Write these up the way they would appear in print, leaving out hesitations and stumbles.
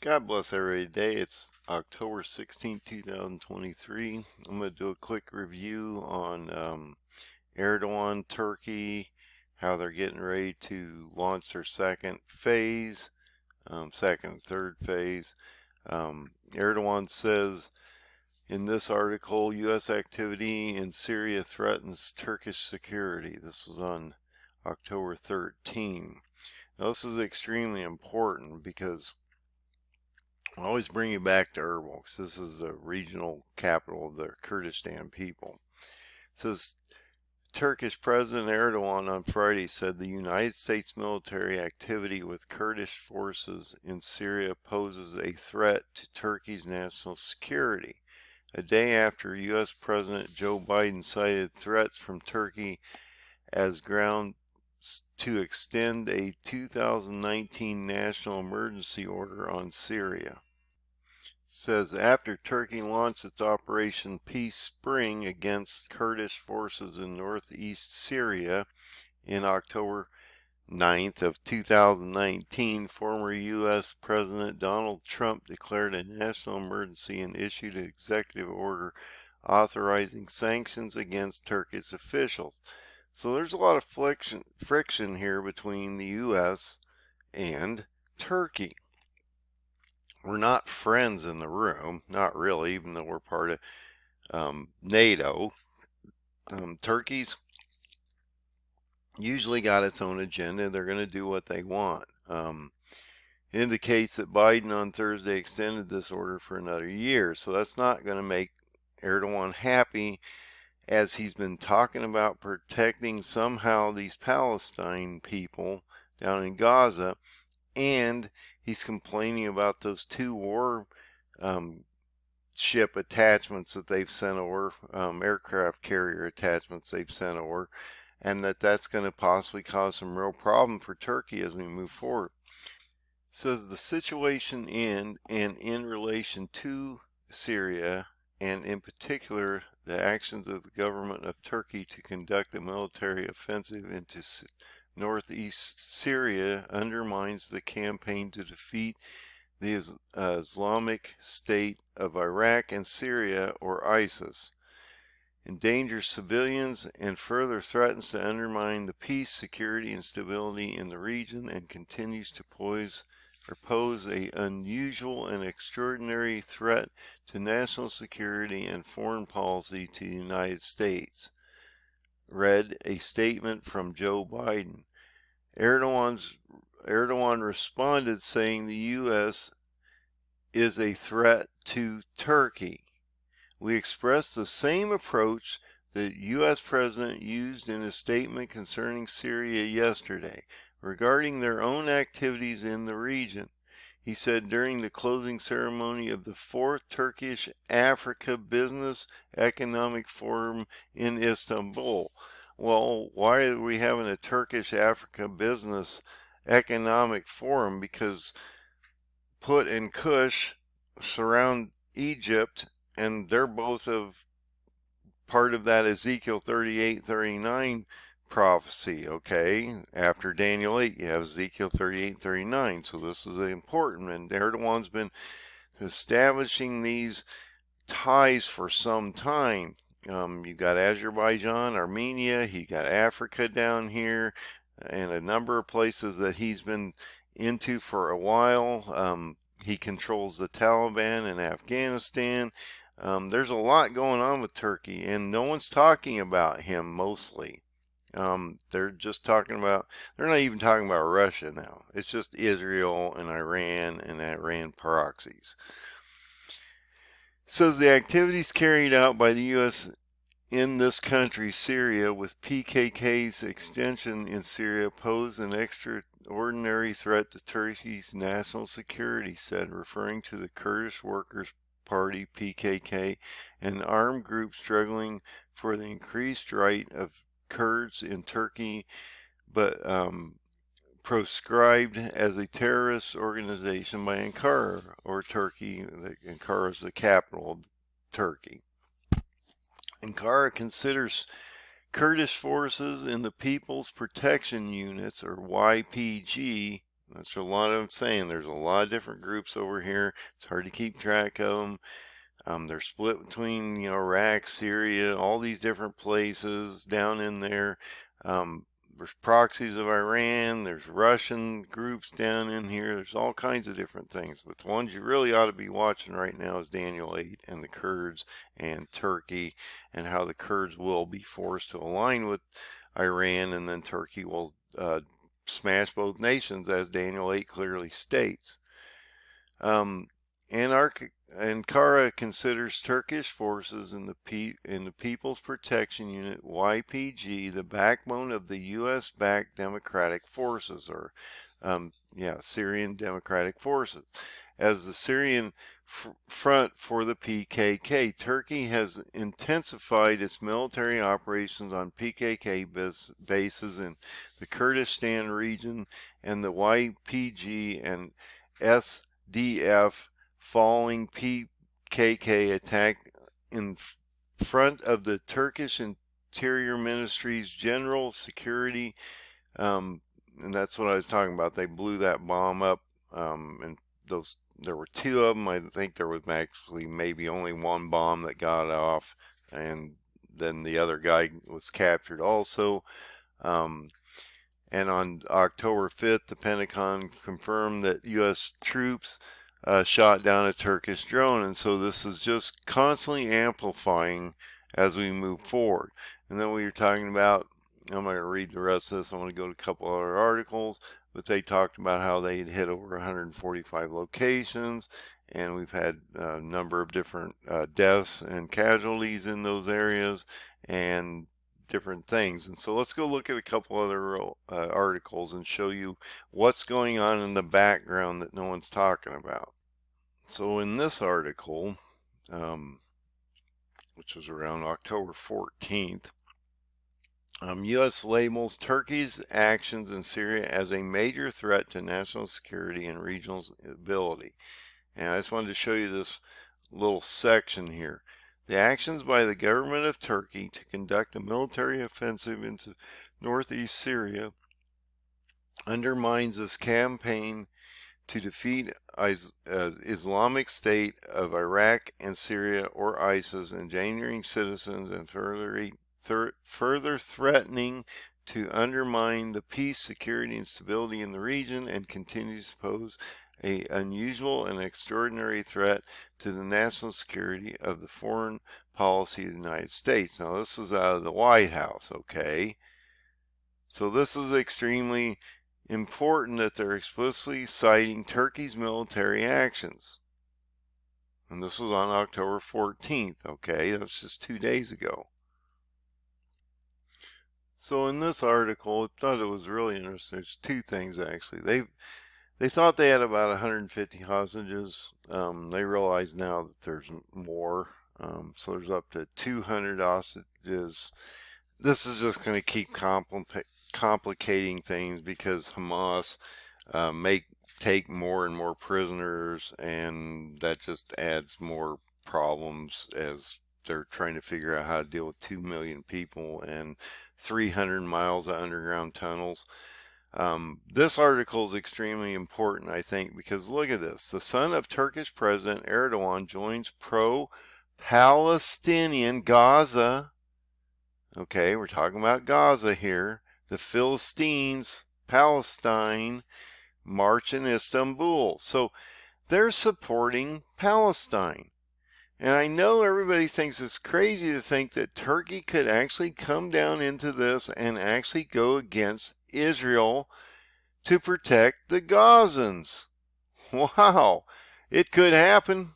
God bless everybody today. It's October 16, 2023. I'm going to do a quick review on Erdogan, Turkey, how they're getting ready to launch their second phase, second and third phase. Erdogan says in this article, U.S. activity in Syria threatens Turkish security. This was on October 13. Now, this is extremely important because I always bring you back to Erbil because this is the regional capital of the Kurdistan people. It says Turkish President Erdogan on Friday said the United States military activity with Kurdish forces in Syria poses a threat to Turkey's national security, a day after U.S. President Joe Biden cited threats from Turkey as grounds to extend a 2019 national emergency order on Syria. Says after Turkey launched its Operation Peace Spring against Kurdish forces in northeast Syria in October 9th of 2019, former U.S. President Donald Trump declared a national emergency and issued an executive order authorizing sanctions against Turkish officials. So there's a lot of friction here between the U.S. and Turkey. We're not friends in the room, not really, even though we're part of NATO. Turkey's usually got its own agenda. They're going to do what they want. Indicates that Biden on Thursday extended this order for another year. So that's not going to make Erdogan happy, as he's been talking about protecting somehow these Palestine people down in Gaza, and he's complaining about those two war ship attachments that they've sent over, aircraft carrier attachments they've sent over, and that's going to possibly cause some real problem for Turkey as we move forward. It says the situation in and in relation to Syria, and in particular the actions of the government of Turkey to conduct a military offensive into northeast Syria, undermines the campaign to defeat the Islamic State of Iraq and Syria, or ISIS, endangers civilians, and further threatens to undermine the peace, security, and stability in the region, and continues to pose an unusual and extraordinary threat to national security and foreign policy to the United States, read a statement from Joe Biden. Erdogan responded saying the U.S. is a threat to Turkey. We express the same approach the U.S. President used in his statement concerning Syria yesterday, regarding their own activities in the region. He said during the closing ceremony of the 4th Turkish Africa Business Economic Forum in Istanbul. Well, why are we having a Turkish Africa Business Economic Forum? Because Put and Kush surround Egypt, and they're both of part of that Ezekiel 38-39 prophecy, okay? After Daniel 8, you have Ezekiel 38-39, so this is important, and Erdogan's been establishing these ties for some time. You've got Azerbaijan, Armenia, you got Africa down here, and a number of places that he's been into for a while. He controls the Taliban in Afghanistan. There's a lot going on with Turkey, and no one's talking about him mostly. They're just talking about, they're not even talking about Russia now. It's just Israel and Iran proxies. It says the activities carried out by the U.S. in this country, Syria, with PKK's extension in Syria, pose an extraordinary threat to Turkey's national security, said, referring to the Kurdish Workers' Party, PKK, an armed group struggling for the increased right of Kurds in Turkey, but proscribed as a terrorist organization by Ankara, or Turkey. Ankara is the capital of Turkey. Ankara considers Kurdish forces in the People's Protection Units, or YPG, That's a lot of saying. There's a lot of different groups over here. It's hard to keep track of them. They're split between, Iraq, Syria, all these different places down in there. There's proxies of Iran. There's Russian groups down in here. There's all kinds of different things. But the ones you really ought to be watching right now is Daniel 8 and the Kurds and Turkey, and how the Kurds will be forced to align with Iran, and then Turkey will smash both nations, as Daniel 8 clearly states. Ankara considers Turkish forces in the People's Protection Unit (YPG) the backbone of the U.S.-backed Democratic Forces, or Syrian Democratic Forces, as the Syrian front for the PKK. Turkey has intensified its military operations on PKK bases in the Kurdistan region, and the YPG and SDF following PKK attack in front of the Turkish Interior Ministry's General Security, and that's what I was talking about. They blew that bomb up, and there were two of them. I think there was actually maybe only one bomb that got off, and then the other guy was captured also. And on October 5th, the Pentagon confirmed that U.S. troops shot down a Turkish drone. And so this is just constantly amplifying as we move forward. And then we were talking about, I'm not going to read the rest of this. I want to go to a couple other articles, but they talked about how they had hit over 145 locations, and we've had a number of different deaths and casualties in those areas, and different things. And so let's go look at a couple other articles and show you what's going on in the background that no one's talking about. So in this article, which was around October 14th, U.S. labels Turkey's actions in Syria as a major threat to national security and regional stability. And I just wanted to show you this little section here. The actions by the government of Turkey to conduct a military offensive into northeast Syria undermines this campaign to defeat Islamic State of Iraq and Syria, or ISIS, endangering citizens and further threatening to undermine the peace, security, and stability in the region, and continues to pose an unusual and extraordinary threat to the national security of the foreign policy of the United States. Now, this is out of the White House, okay? So this is extremely important that they're explicitly citing Turkey's military actions. And this was on October 14th, okay? That's just 2 days ago. So in this article, I thought it was really interesting. There's two things, actually. They thought they had about 150 hostages. They realize now that there's more. So there's up to 200 hostages. This is just going to keep complicating things, because Hamas may take more and more prisoners, and that just adds more problems as they're trying to figure out how to deal with 2 million people and 300 miles of underground tunnels. This article is extremely important, I think, because look at this. The son of Turkish President Erdogan joins pro-Palestinian Gaza. Okay, we're talking about Gaza here. The Philistines, Palestine, march in Istanbul. So they're supporting Palestine. And I know everybody thinks it's crazy to think that Turkey could actually come down into this and actually go against Israel to protect the Gazans. Wow, it could happen.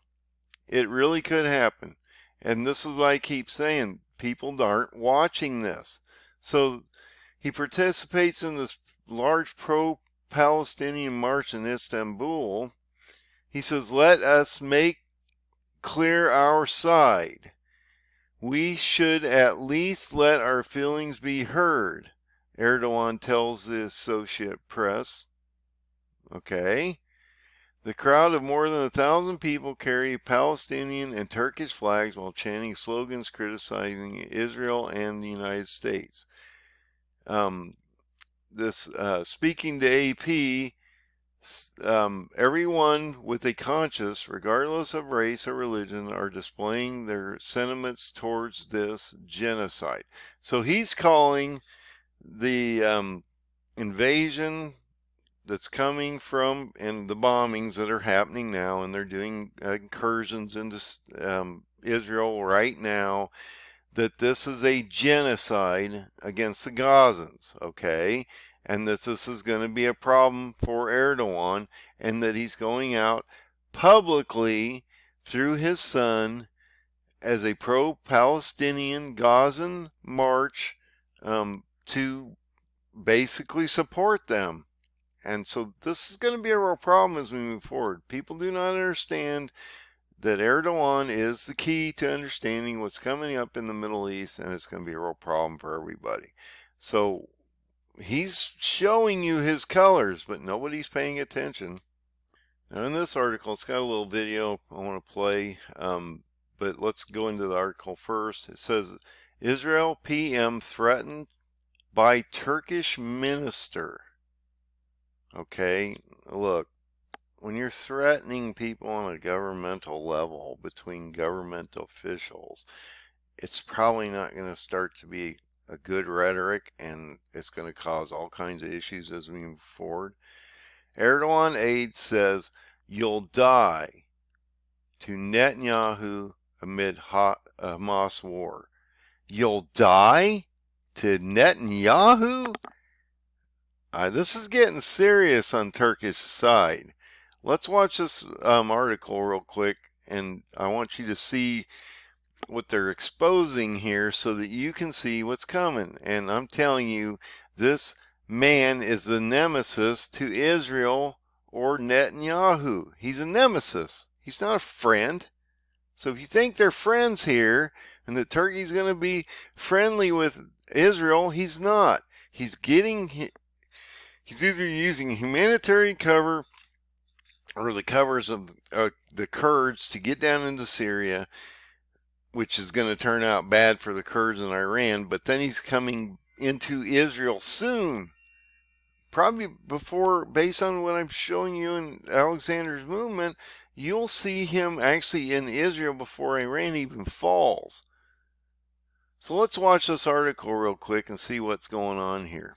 It really could happen. And this is what I keep saying. People aren't watching this. So he participates in this large pro-Palestinian march in Istanbul. He says, let us make clear our side. We should at least let our feelings be heard, Erdogan tells the Associated Press. Okay. The crowd of more than 1,000 people carry Palestinian and Turkish flags while chanting slogans criticizing Israel and the United States. Speaking to AP, Everyone with a conscience, regardless of race or religion, are displaying their sentiments towards this genocide. So he's calling the invasion that's coming from and the bombings that are happening now, and they're doing incursions into Israel right now, that this is a genocide against the Gazans, okay? And that this is going to be a problem for Erdogan, and that he's going out publicly through his son as a pro-Palestinian Gazan march to basically support them. And so this is going to be a real problem as we move forward. People do not understand that Erdogan is the key to understanding what's coming up in the Middle East, and it's going to be a real problem for everybody. So he's showing you his colors, but nobody's paying attention. Now in this article, it's got a little video I want to play, but let's go into the article first. It says, Israel PM threatened by Turkish minister. Okay, look, when you're threatening people on a governmental level between government officials, it's probably not going to start to be a good rhetoric, and it's going to cause all kinds of issues as we move forward. Erdogan aide says, "You'll die," to Netanyahu amid Hamas war. You'll die? To Netanyahu? This is getting serious on Turkish side. Let's watch this article real quick, and I want you to see what they're exposing here so that you can see what's coming. And I'm telling you, this man is the nemesis to Israel or Netanyahu. He's a nemesis. He's not a friend. So if you think they're friends here and that Turkey's going to be friendly with Israel, he's not. He's either using humanitarian cover or the covers of the Kurds to get down into Syria, which is going to turn out bad for the Kurds in Iran, but then he's coming into Israel soon. Probably before, based on what I'm showing you in Alexander's movement, you'll see him actually in Israel before Iran even falls. So let's watch this article real quick and see what's going on here.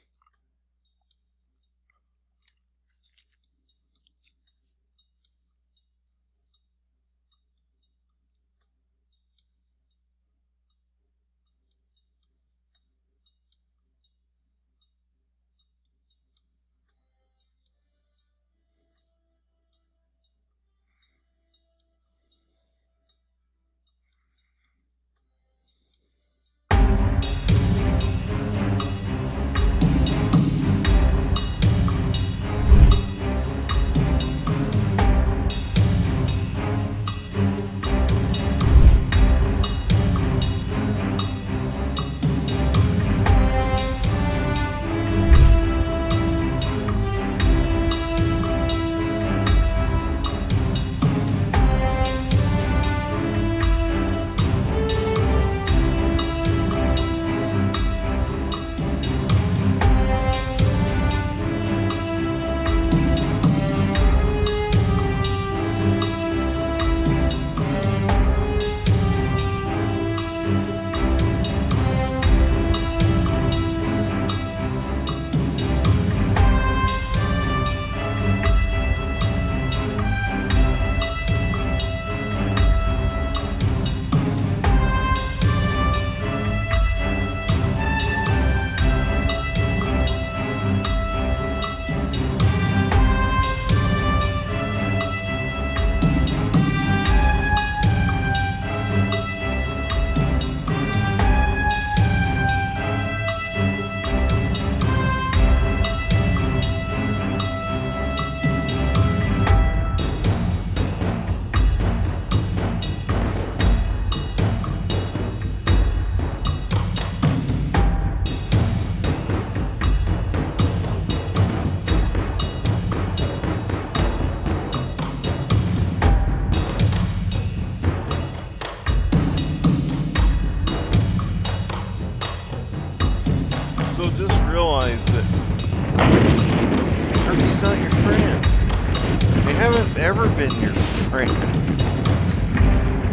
friend.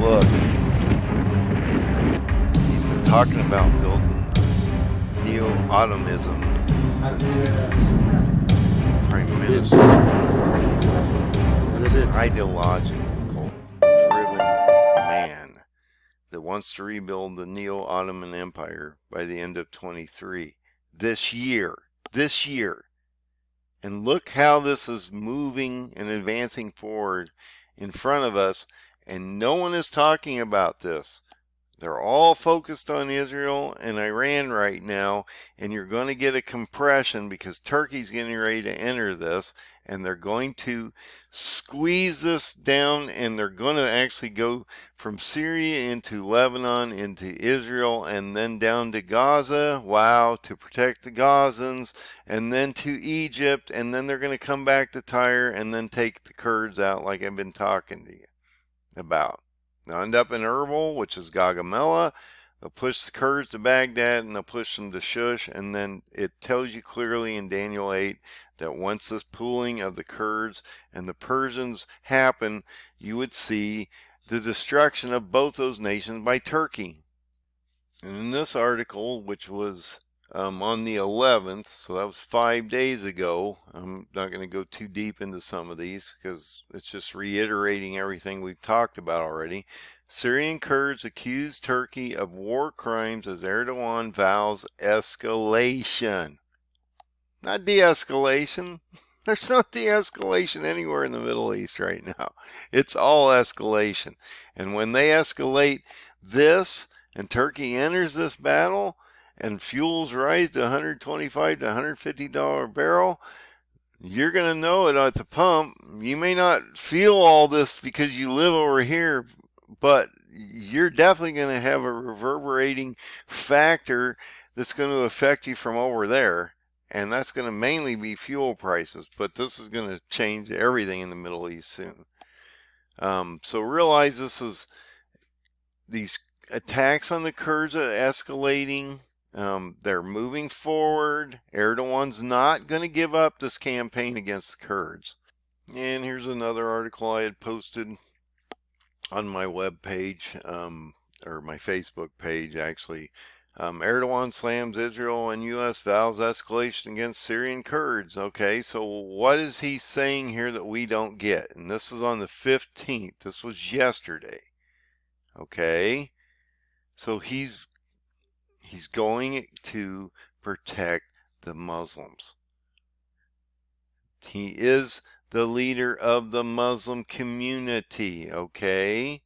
Look, he's been talking about building this neo-Ottomanism since he was prime minister. He's an ideological, driven man that wants to rebuild the neo-Ottoman Empire by the end of 23. This year. And look how this is moving and advancing forward in front of us, and no one is talking about this. They're all focused on Israel and Iran right now, and you're going to get a compression because Turkey's getting ready to enter this, and they're going to squeeze this down, and they're going to actually go from Syria into Lebanon, into Israel, and then down to Gaza, wow, to protect the Gazans, and then to Egypt, and then they're going to come back to Tyre and then take the Kurds out like I've been talking to you about. They'll end up in Erbil, which is Gaugamela. They'll push the Kurds to Baghdad, and they'll push them to Shush. And then it tells you clearly in Daniel 8 that once this pooling of the Kurds and the Persians happen, you would see the destruction of both those nations by Turkey. And in this article, which was on the 11th, so that was 5 days ago. I'm not going to go too deep into some of these because it's just reiterating everything we've talked about already. Syrian Kurds accuse Turkey of war crimes as Erdogan vows escalation. Not de-escalation. There's no de-escalation anywhere in the Middle East right now. It's all escalation. And when they escalate this and Turkey enters this battle, and fuels rise to $125 to $150 a barrel, you're going to know it at the pump. You may not feel all this because you live over here, but you're definitely going to have a reverberating factor that's going to affect you from over there. And that's going to mainly be fuel prices, but this is going to change everything in the Middle East soon. So realize these attacks on the Kurds are escalating. They're moving forward. Erdogan's not going to give up this campaign against the Kurds. And here's another article I had posted on my web page, or my Facebook page actually. Erdogan slams Israel and U.S. vows escalation against Syrian Kurds. Okay, so what is he saying here that we don't get? And this is on the 15th. This was yesterday. Okay, so he's going to protect the Muslims. He is the leader of the Muslim community, okay?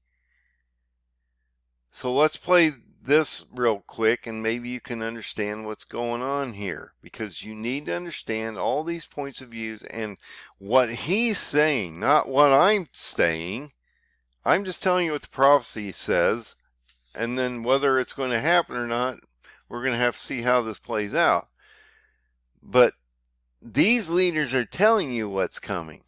So let's play this real quick and maybe you can understand what's going on here, because you need to understand all these points of views and what he's saying, not what I'm saying. I'm just telling you what the prophecy says, and then whether it's going to happen or not, we're going to have to see how this plays out. But these leaders are telling you what's coming.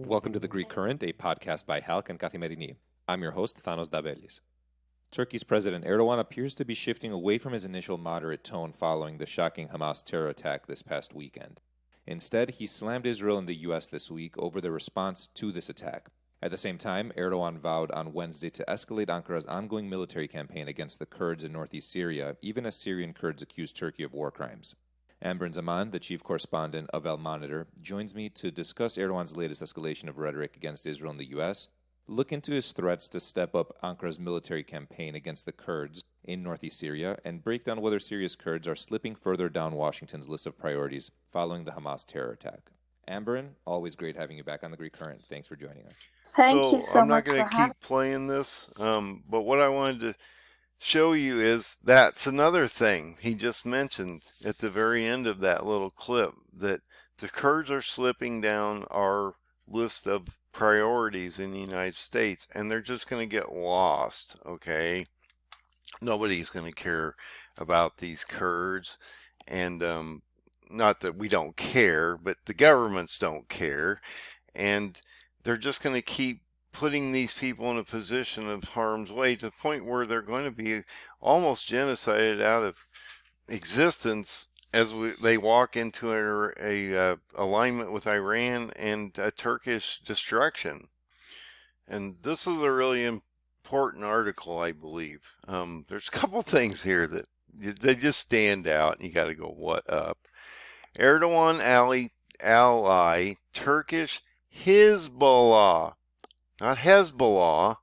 Welcome to The Greek Current, a podcast by Halk and Kathimerini. I'm your host, Thanos Davelis. Turkey's President Erdogan appears to be shifting away from his initial moderate tone following the shocking Hamas terror attack this past weekend. Instead, he slammed Israel and the U.S. this week over the response to this attack. At the same time, Erdogan vowed on Wednesday to escalate Ankara's ongoing military campaign against the Kurds in northeast Syria, even as Syrian Kurds accuse Turkey of war crimes. Amber Zaman, the chief correspondent of El Monitor, joins me to discuss Erdogan's latest escalation of rhetoric against Israel and the U.S., look into his threats to step up Ankara's military campaign against the Kurds in northeast Syria, and break down whether Syria's Kurds are slipping further down Washington's list of priorities following the Hamas terror attack. Amberin, always great having you back on The Greek Current. Thanks for joining us. Thank you so I'm not much going for to having keep playing this, but what I wanted to show you is that's another thing he just mentioned at the very end of that little clip, that the Kurds are slipping down our list of priorities in the United States, and they're just going to get lost, okay? Nobody's going to care about these Kurds, and not that we don't care, but the governments don't care, and they're just going to keep putting these people in a position of harm's way to the point where they're going to be almost genocided out of existence as they walk into a alignment with Iran and Turkish destruction. And this is a really important article, I believe. There's a couple things here that they just stand out, and you got to go, what up? Erdogan ally Turkish Hizbullah, not Hezbollah,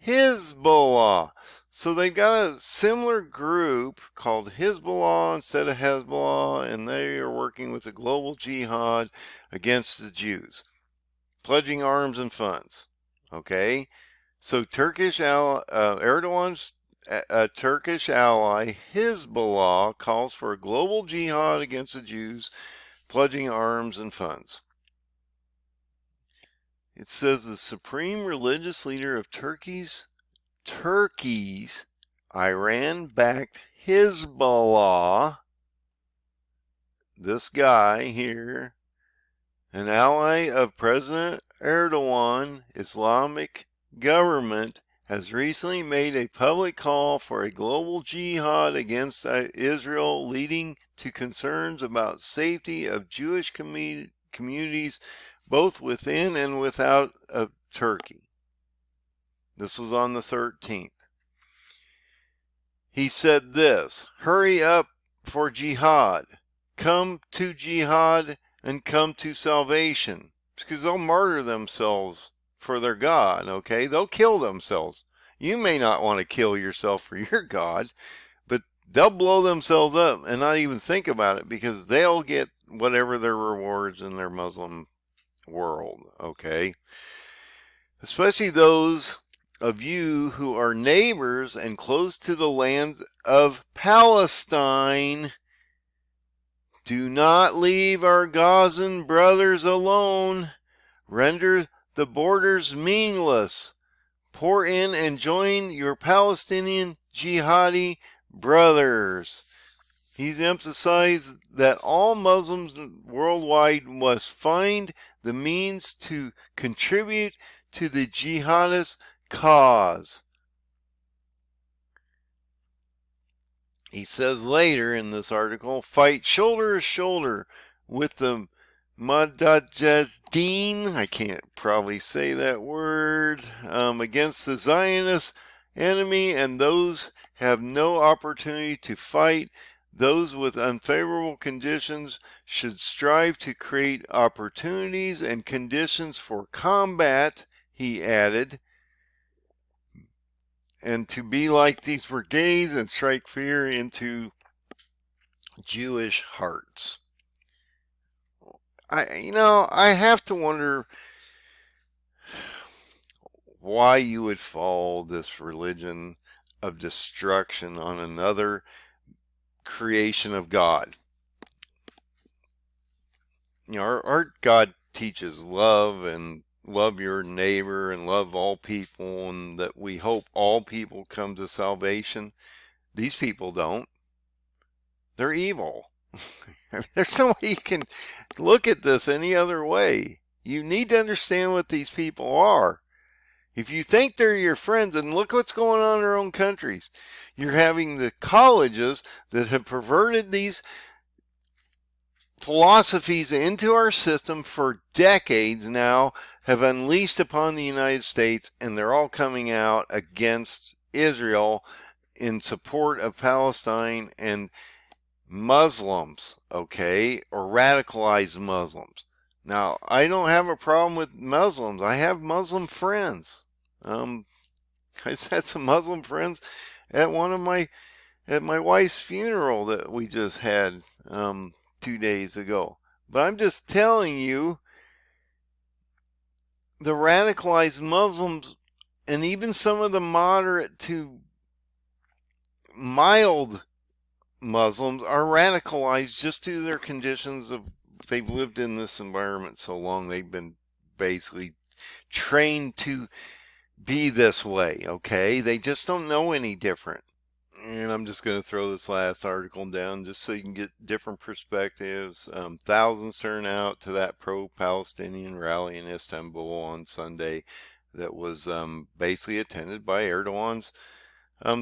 Hizbullah. So they've got a similar group called Hizbullah instead of Hezbollah, and they are working with the global jihad against the Jews, pledging arms and funds. Okay, so Erdogan's Turkish ally Hizbullah calls for a global jihad against the Jews, pledging arms and funds. It says the supreme religious leader of Turkey's Iran-backed Hezbollah, this guy here, an ally of President Erdogan, Islamic government, has recently made a public call for a global jihad against Israel, leading to concerns about safety of Jewish communities both within and without of Turkey. This was on the 13th. He said this, hurry up for jihad. Come to jihad and come to salvation. Because they'll martyr themselves for their God, okay? They'll kill themselves. You may not want to kill yourself for your God, but they'll blow themselves up and not even think about it because they'll get whatever their rewards in their Muslim world, okay? Especially those of you who are neighbors and close to the land of Palestine. Do not leave our Gazan brothers alone. Render the borders meaningless. Pour in and join your Palestinian jihadi brothers. He's emphasized that all Muslims worldwide must find the means to contribute to the jihadist cause. He says later in this article, fight shoulder to shoulder with the Mujahideen, I can't probably say that word, against the Zionist enemy, and those have no opportunity to fight. Those with unfavorable conditions should strive to create opportunities and conditions for combat, he added, and to be like these brigades and strike fear into Jewish hearts. I have to wonder why you would follow this religion of destruction on another creation of God. Our God teaches love and love your neighbor and love all people, and that we hope all people come to salvation. These people don't. They're evil. There's no way you can look at this any other way. You need to understand what these people are. If you think they're your friends, and look what's going on in their own countries. You're having the colleges that have perverted these philosophies into our system for decades now, have unleashed upon the United States, and they're all coming out against Israel in support of Palestine and Muslims, okay, or radicalized Muslims. Now, I don't have a problem with Muslims. I have Muslim friends. I had some Muslim friends at my wife's funeral that we just had 2 days ago. But I'm just telling you, the radicalized Muslims and even some of the moderate to mild Muslims are radicalized just due to their conditions of they've lived in this environment so long. They've been basically trained to be this way, okay? They just don't know any different. And I'm just going to throw this last article down just so you can get different perspectives. Thousands turn out to that pro-Palestinian rally in Istanbul on Sunday that was basically attended by Erdogan's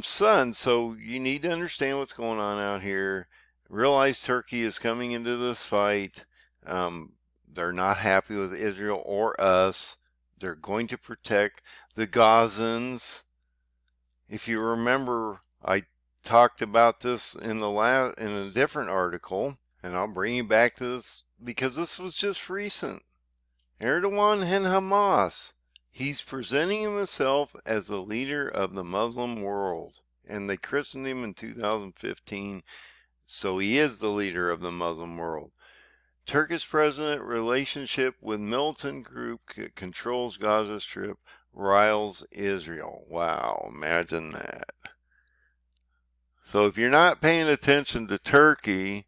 son. So you need to understand what's going on out here. realize Turkey is coming into this fight. They're not happy with Israel or us. They're going to protect the Gazans. If you remember, I talked about this in a different article, and I'll bring you back to this because this was just recent. Erdogan and Hamas. He's presenting himself as the leader of the Muslim world, and they christened him in 2015, so he is the leader of the Muslim world. Turkish president relationship with militant group controls Gaza Strip, riles Israel. Wow, imagine that. So if you're not paying attention to Turkey,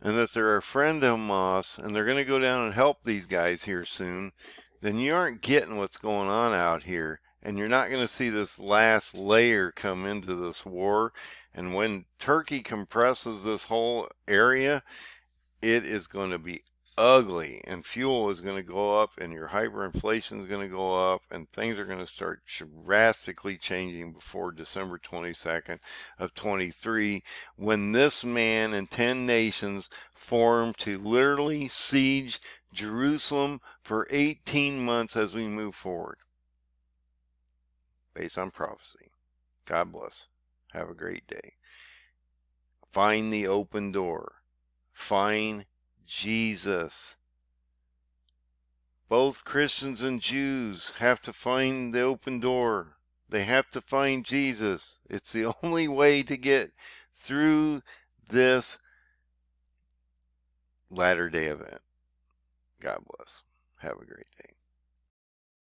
and that they're a friend of Hamas, and they're going to go down and help these guys here soon, then you aren't getting what's going on out here. And you're not going to see this last layer come into this war. And when Turkey compresses this whole area, it is going to be ugly, and fuel is going to go up, and your hyperinflation is going to go up, and things are going to start drastically changing before December 22nd of 23, when this man and 10 nations form to literally siege Jerusalem for 18 months as we move forward, based on prophecy. God bless. Have a great day. Find the open door. Find Jesus. Both Christians and Jews have to find the open door. They have to find Jesus. It's the only way to get through this latter day event. God bless. Have a great day.